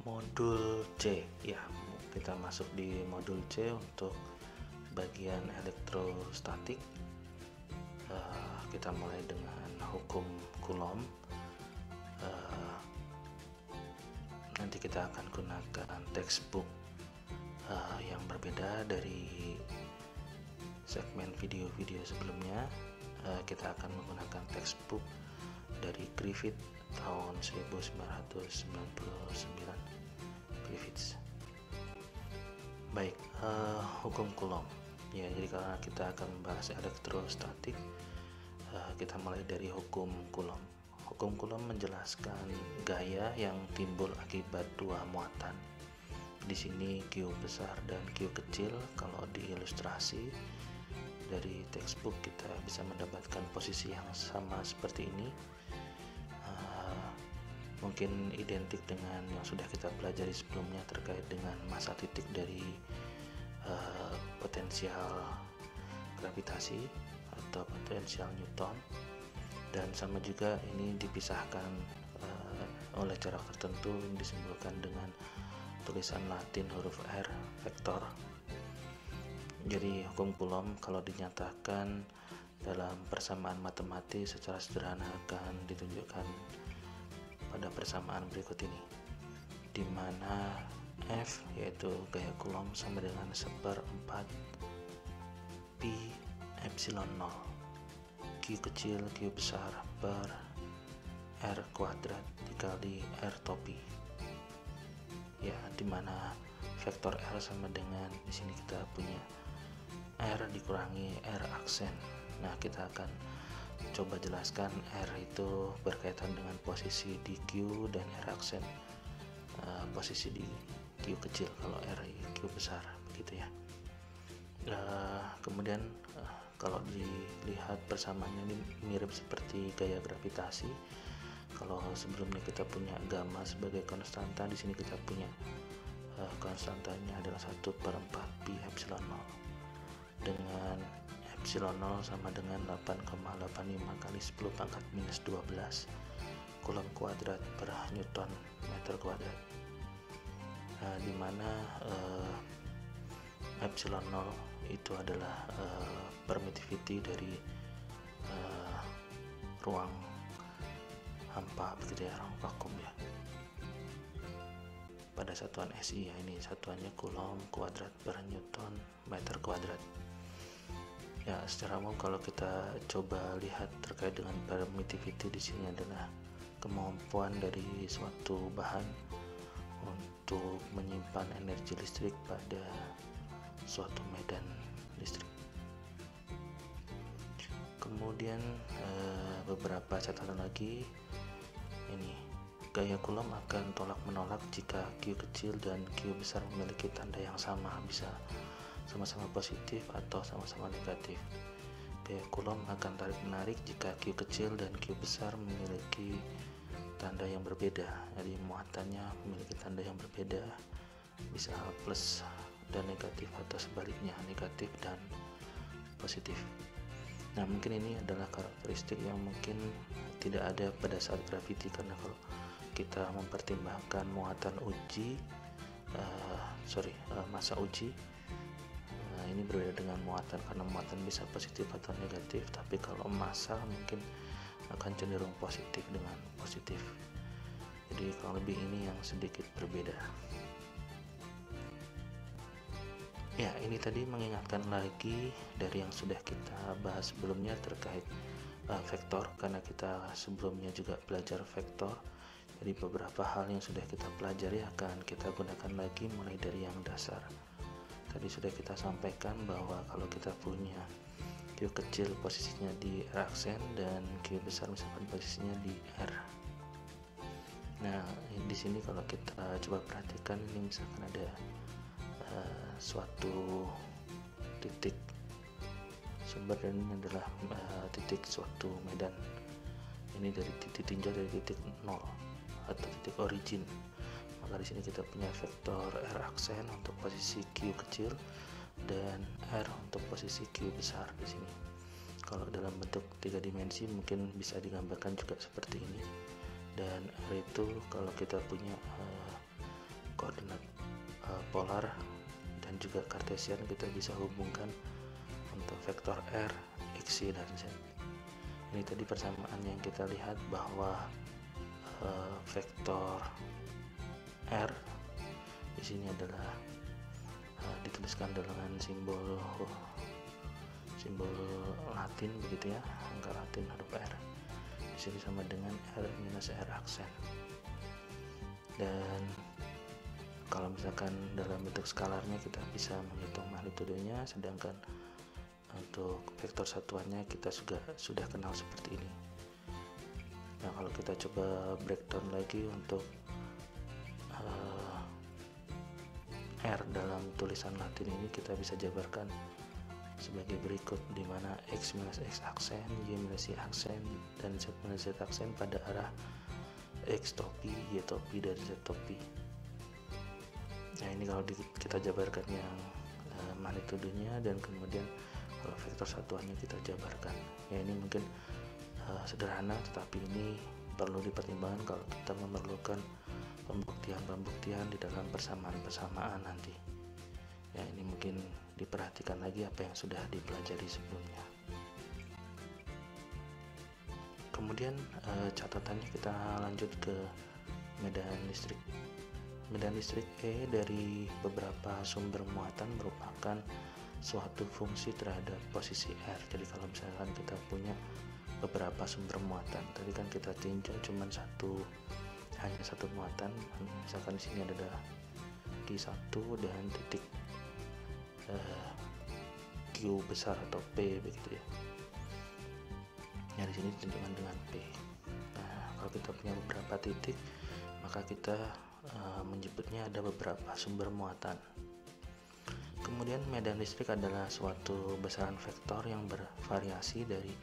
Modul C ya, kita masuk di modul C untuk bagian elektrostatik. Kita mulai dengan hukum Coulomb. Nanti kita akan gunakan textbook yang berbeda dari segmen video-video sebelumnya. Kita akan menggunakan textbook dari Griffith tahun 1999 Griffiths. Baik, hukum Coulomb ya. Jadi karena kita akan membahas elektrostatik, kita mulai dari hukum Coulomb. Hukum Coulomb menjelaskan gaya yang timbul akibat dua muatan. Di sini Q besar dan Q kecil. Kalau diilustrasi dari textbook kita bisa mendapatkan posisi yang sama seperti ini. Mungkin identik dengan yang sudah kita pelajari sebelumnya terkait dengan massa titik dari potensial gravitasi atau potensial Newton, dan sama juga ini dipisahkan oleh corak tertentu yang disimbolkan dengan tulisan Latin huruf R vektor. Jadi hukum Coulomb kalau dinyatakan dalam persamaan matematis secara sederhana akan ditunjukkan pada persamaan berikut ini, di mana F yaitu gaya Coulomb sama dengan 1/4 pi epsilon 0 Q kecil Q besar per R kuadrat dikali R topi ya, dimana vektor R sama dengan di sini kita punya R dikurangi R aksen. Nah, kita akan coba jelaskan R itu berkaitan dengan posisi di Q dan R aksen posisi di Q kecil kalau R Q besar, begitu ya. Kemudian kalau dilihat persamaannya ini mirip seperti gaya gravitasi. Kalau sebelumnya kita punya gamma sebagai konstanta, di sini kita punya konstantanya adalah 1/4 pi epsilon 0, dengan epsilon 0 sama dengan 8,85 kali 10 pangkat minus 12 Coulomb kuadrat per Newton meter kuadrat, di mana epsilon 0 itu adalah permittivity dari ruang hampa, begitu ya, ruang vakum ya, pada satuan SI ya. Ini satuannya Coulomb kuadrat per Newton meter kuadrat ya. Secara umum kalau kita coba lihat terkait dengan permittivity, di sini adalah kemampuan dari suatu bahan untuk menyimpan energi listrik pada suatu medan listrik. Kemudian beberapa catatan lagi. Ini gaya Coulomb akan tolak menolak jika Q kecil dan Q besar memiliki tanda yang sama, bisa sama-sama positif atau sama-sama negatif. Gaya Coulomb akan tarik menarik jika Q kecil dan Q besar memiliki tanda yang berbeda. Jadi muatannya memiliki tanda yang berbeda, bisa plus dan negatif atau sebaliknya negatif dan positif. Nah, mungkin ini adalah karakteristik yang mungkin tidak ada pada saat graviti, karena kalau kita mempertimbangkan muatan uji massa uji, ini berbeda dengan muatan, karena muatan bisa positif atau negatif, tapi kalau massa mungkin akan cenderung positif dengan positif. Jadi kurang lebih ini yang sedikit berbeda. Ya, ini tadi mengingatkan lagi dari yang sudah kita bahas sebelumnya terkait vektor, karena kita sebelumnya juga belajar vektor. Jadi beberapa hal yang sudah kita pelajari akan kita gunakan lagi mulai dari yang dasar. Tadi sudah kita sampaikan bahwa kalau kita punya Q kecil posisinya di R aksen dan Q besar misalkan posisinya di R. Nah, di sini kalau kita coba perhatikan, ini misalkan ada suatu titik sumber, dan ini adalah titik suatu medan. Ini dari titik tinjau dari titik 0 atau titik origin. Maka di sini kita punya vektor R aksen untuk posisi Q kecil dan R untuk posisi Q besar di sini. Kalau dalam bentuk 3 dimensi mungkin bisa digambarkan juga seperti ini. Dan R itu kalau kita punya koordinat polar dan juga kartesian kita bisa hubungkan untuk vektor r, x, y, dan z. Ini tadi persamaan yang kita lihat bahwa vektor r di sini adalah dituliskan dengan simbol Latin begitu ya, angka Latin huruf r. Di sini sama dengan r minus r aksen. Dan kalau misalkan dalam bentuk skalarnya kita bisa menghitung magnitudenya, sedangkan untuk vektor satuannya kita sudah kenal seperti ini. Nah, kalau kita coba breakdown lagi untuk r dalam tulisan Latin ini, kita bisa jabarkan sebagai berikut, di mana x minus x aksen, y minus y aksen, dan z minus z aksen pada arah x topi, y topi, dan z topi. Nah, ini kalau kita jabarkan yang magnitudenya, dan kemudian kalau vektor satuannya kita jabarkan. Ya, ini mungkin sederhana, tetapi ini perlu dipertimbangkan kalau kita memerlukan pembuktian di dalam persamaan nanti. Ya, ini mungkin diperhatikan lagi apa yang sudah dipelajari sebelumnya. Kemudian catatannya kita lanjut ke medan listrik. Medan listrik E dari beberapa sumber muatan merupakan suatu fungsi terhadap posisi R. Jadi kalau misalkan kita punya beberapa sumber muatan, tadi kan kita tinjau hanya satu muatan, misalkan di sini ada Q1 dan titik Q besar atau P begitu ya. Nah, di sini ditunjukkan dengan P. Nah, kalau kita punya beberapa titik, maka kita menyebutnya ada beberapa sumber muatan. Kemudian medan listrik adalah suatu besaran vektor yang bervariasi dari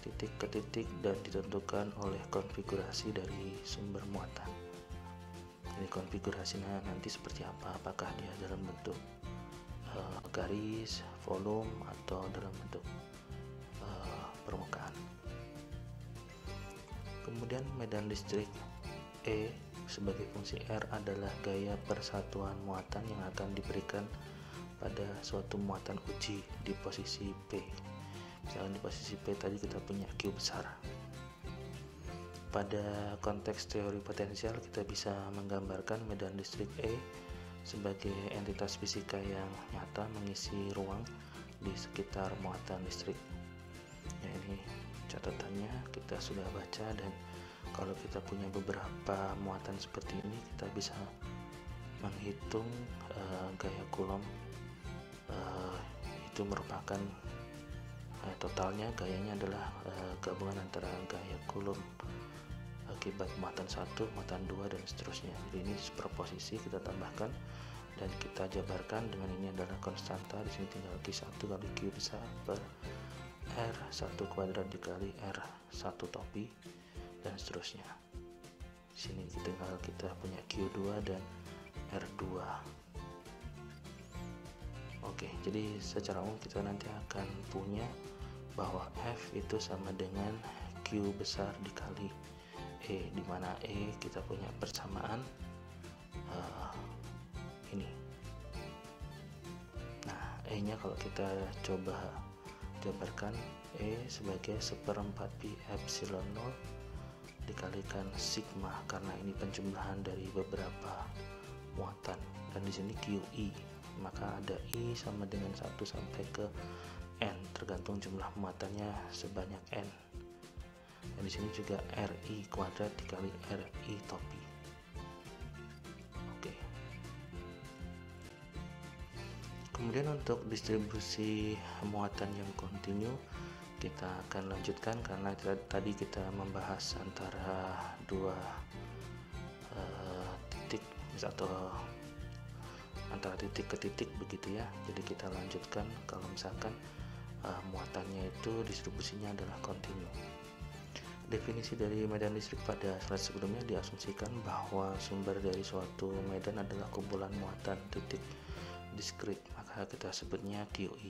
titik ke titik dan ditentukan oleh konfigurasi dari sumber muatan. Jadi konfigurasinya nanti seperti apa? Apakah dia dalam bentuk garis, volume, atau dalam bentuk permukaan. Kemudian medan listrik E sebagai fungsi R adalah gaya persatuan muatan yang akan diberikan pada suatu muatan uji di posisi P. Misalkan di posisi P tadi kita punya Q besar. Pada konteks teori potensial, kita bisa menggambarkan medan listrik E sebagai entitas fisika yang nyata mengisi ruang di sekitar muatan listrik. Ya, ini catatannya kita sudah baca, dan kalau kita punya beberapa muatan seperti ini, kita bisa menghitung gaya Coulomb. Itu merupakan totalnya, gayanya adalah gabungan antara gaya Coulomb akibat muatan 1, muatan 2, dan seterusnya. Jadi ini superposisi kita tambahkan dan kita jabarkan dengan ini adalah konstanta. Di sini tinggal Q1 kali Q besar per R1 kuadrat dikali R1 topi dan seterusnya. Di sini tinggal kita punya Q2 dan R2. Oke, jadi secara umum kita nanti akan punya bahwa F itu sama dengan Q besar dikali E, di mana E kita punya persamaan ini. Nah, E nya kalau kita coba jabarkan, E sebagai 1/4 pi epsilon 0 dikalikan sigma, karena ini penjumlahan dari beberapa muatan, dan di sini QI, maka ada I sama dengan 1 sampai ke N tergantung jumlah muatannya sebanyak N. Dan di sini juga RI kuadrat dikali RI topi. Oke. Kemudian untuk distribusi muatan yang kontinu kita akan lanjutkan, karena tadi kita membahas antara dua titik atau antara titik ke titik begitu ya. Jadi kita lanjutkan kalau misalkan muatannya itu distribusinya adalah kontinu. Definisi dari medan listrik pada slide sebelumnya diasumsikan bahwa sumber dari suatu medan adalah kumpulan muatan titik diskrit, maka kita sebutnya QI.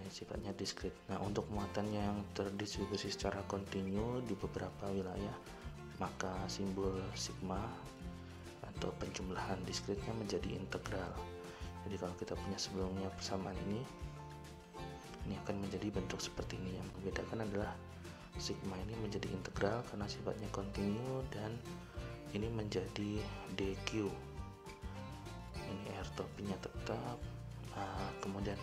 Sifatnya diskrit. Nah, untuk muatan yang terdistribusi secara kontinu di beberapa wilayah, maka simbol sigma atau penjumlahan diskritnya menjadi integral. Jadi kalau kita punya sebelumnya persamaan ini akan menjadi bentuk seperti ini. Yang membedakan adalah sigma ini menjadi integral karena sifatnya kontinu, dan ini menjadi dq. Ini r topinya tetap, kemudian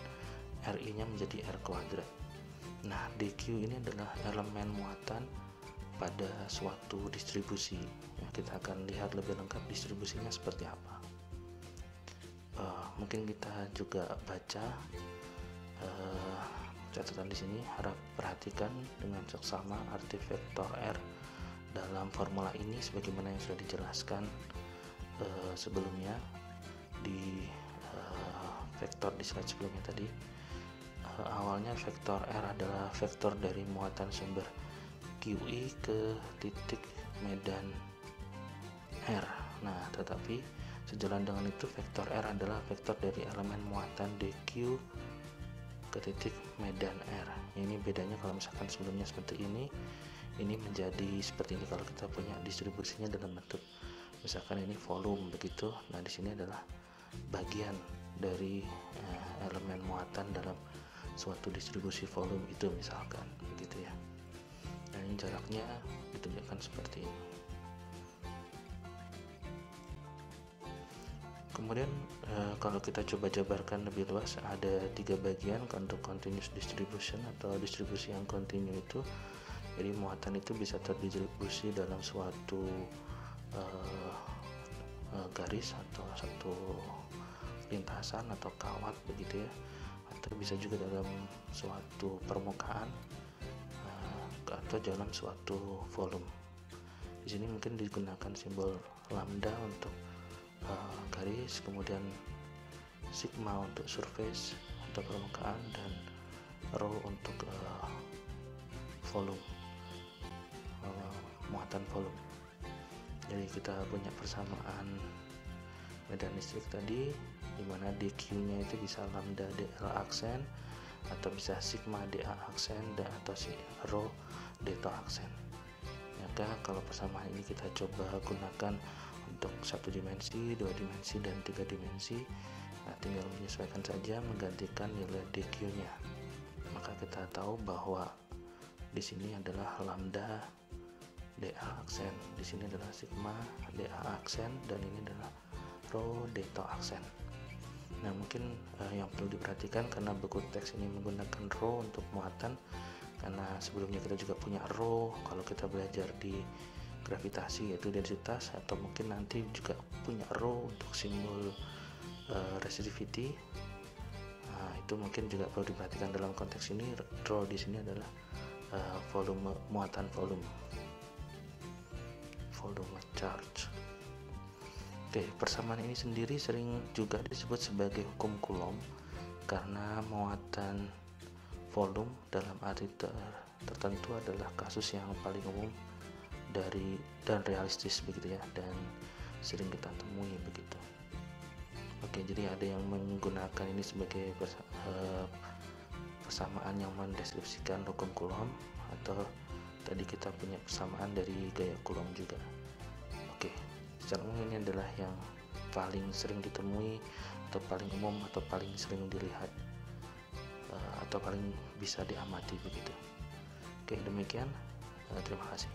ri nya menjadi r kuadrat. Nah, dq ini adalah elemen muatan pada suatu distribusi. Kita akan lihat lebih lengkap distribusinya seperti apa. Mungkin kita juga baca catatan di sini. Harap perhatikan dengan seksama arti vektor r dalam formula ini sebagaimana yang sudah dijelaskan sebelumnya di vektor di slide sebelumnya tadi. Awalnya vektor r adalah vektor dari muatan sumber QI ke titik medan R. Nah, tetapi sejalan dengan itu vektor R adalah vektor dari elemen muatan DQ ke titik medan R. Ini bedanya kalau misalkan sebelumnya seperti ini menjadi seperti ini kalau kita punya distribusinya dalam bentuk misalkan ini volume begitu. Nah, di sini adalah bagian dari elemen muatan dalam suatu distribusi volume itu misalkan begitu ya. Dan ini jaraknya ditunjukkan seperti ini. Kemudian kalau kita coba jabarkan lebih luas, ada 3 bagian untuk continuous distribution atau distribusi yang kontinu itu. Jadi muatan itu bisa terdistribusi dalam suatu garis atau satu lintasan atau kawat begitu ya, atau bisa juga dalam suatu permukaan atau dalam suatu volume. Di sini mungkin digunakan simbol lambda untuk garis, kemudian sigma untuk surface atau permukaan, dan rho untuk volume, muatan volume. Jadi kita punya persamaan medan listrik tadi, dimana dq nya itu bisa lambda dl aksen, atau bisa sigma dA aksen, dan atau si rho delta aksen. Maka kalau persamaan ini kita coba gunakan untuk 1 dimensi, 2 dimensi, dan 3 dimensi, nah tinggal menyesuaikan saja menggantikan nilai dq nya. Maka kita tahu bahwa di sini adalah lambda dA aksen, di sini adalah sigma dA aksen, dan ini adalah rho delta aksen. Nah, mungkin yang perlu diperhatikan karena buku teks ini menggunakan rho untuk muatan, karena sebelumnya kita juga punya rho kalau kita belajar di gravitasi yaitu densitas, atau mungkin nanti juga punya rho untuk simbol resistivity. Nah, itu mungkin juga perlu diperhatikan dalam konteks ini. Rho di sini adalah volume, muatan volume charge. Oke, persamaan ini sendiri sering juga disebut sebagai hukum Coulomb karena muatan volume dalam arti tertentu adalah kasus yang paling umum dan realistis begitu ya, dan sering kita temui begitu. Oke, jadi ada yang menggunakan ini sebagai persamaan yang mendeskripsikan hukum Coulomb, atau tadi kita punya persamaan dari gaya Coulomb juga. Oke, secara umum ini adalah yang paling sering ditemui atau paling umum atau paling sering dilihat atau paling bisa diamati begitu. Oke, demikian, terima kasih.